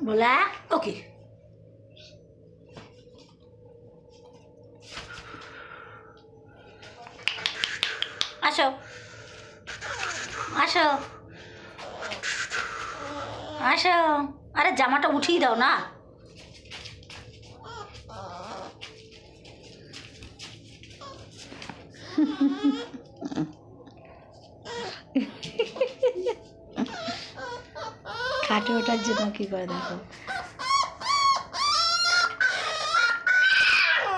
বলা ওকে। আসো আসো আসো। আরে জামাটা উঠিয়ে দাও না। খাটে ওঠার জন্য কি করে দেখো,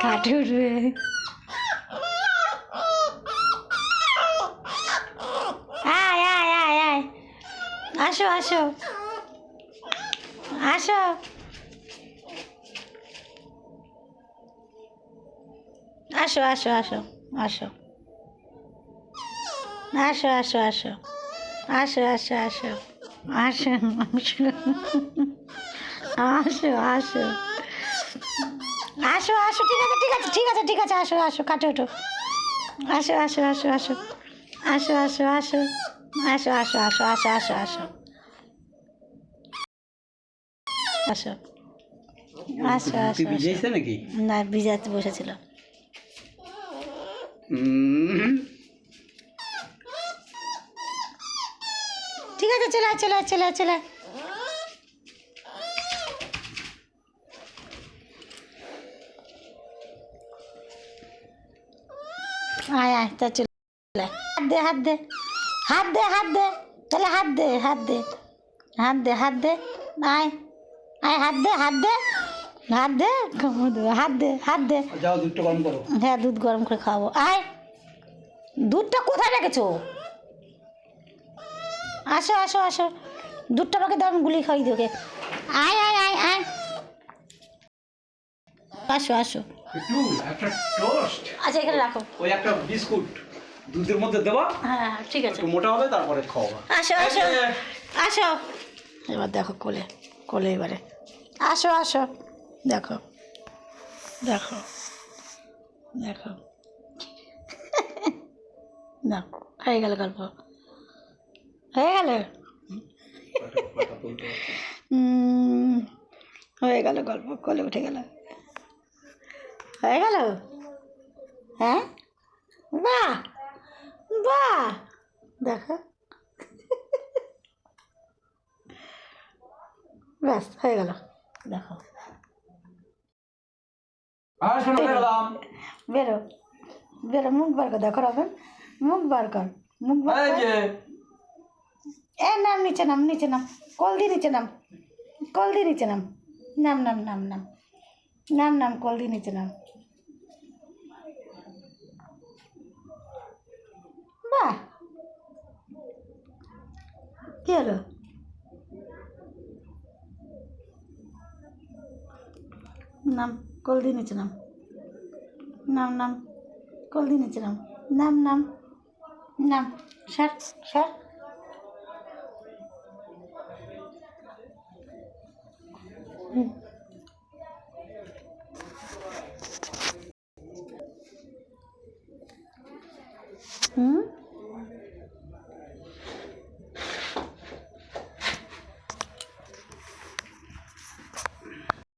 খাটে উঠবে। আয় আয় আয় আয়, আসো আসো আসো। আসো আসো আসো আসো আসো আসো আসো আসো আসো আসো আসো আসো আসো আসো আসো। ঠিক আছে ঠিক আছে ঠিক আছে ঠিক আছে, আসো আসো কাটে ওঠো। আসো আসো আসো আসো আসো আসো আসো আসো আসো আসো আসো আসো আসো আসো আসো আসো ভিজেছে নাকি? না, ভিজাতে বসেছিল। ঠিক আছে চলে আয় চলে আয় চলে আয় চলে আয়। আয় আয় তা চলে আয়। হাত দে হাত দে হাত দে হাত দে, তাহলে হাত দে হাত দে হাত দে হাত দে। আয় আয় হাত দে হাত দে হাত দে, কামড় দেবে। হাত দে হাত দে। যাও দুধটা গরম করো। হ্যাঁ দুধ গরম করে খাওয়াবো। আয়, দুধটা কোথায় রেখেছো? আসো আসো আসো, দুধটা আমাকে দাও, আমি গুলি খাওয়াই দিই ওকে। আয় আয় আয় আয়, আসো আসো। একটু একটা টোস্ট, আচ্ছা এখানে রাখো। ওই একটা বিস্কুট দুধের মধ্যে দেবা, হ্যাঁ ঠিক আছে। একটু মোটা হবে তারপরে খাওয়া। আসো আসো আসো। এবার দেখো কোলে কোলে, এবারে আসো আসো। দেখো দেখো দেখো, দেখো হয়ে গেল গল্প, হয়ে গেল। হয়ে গেল গল্প, কোলে উঠে গেল, হয়ে গেল। হ্যাঁ বাহ বাহ, দেখো ব্যাস হয়ে গেল। দেখো আর শোনো গেলাম। বেরো বেরো, মুখ বার কর, দেখো রবেন, মুখ বার কর, মুখ বার এই কর। যে এ নাম নিচে নাম, নিচে নাম, কল দিয়ে নিচে নাম, কল দিয়ে নিচে নাম, নাম নাম নাম নাম নাম নাম, কল দিয়ে নিচে নাম। বাহ, কি হলো? নাম, কল দিয়ে নিচে নাম, নাম নাম, কল দিয়ে নিচে নাম, নাম নাম নাম, সর সর। হুম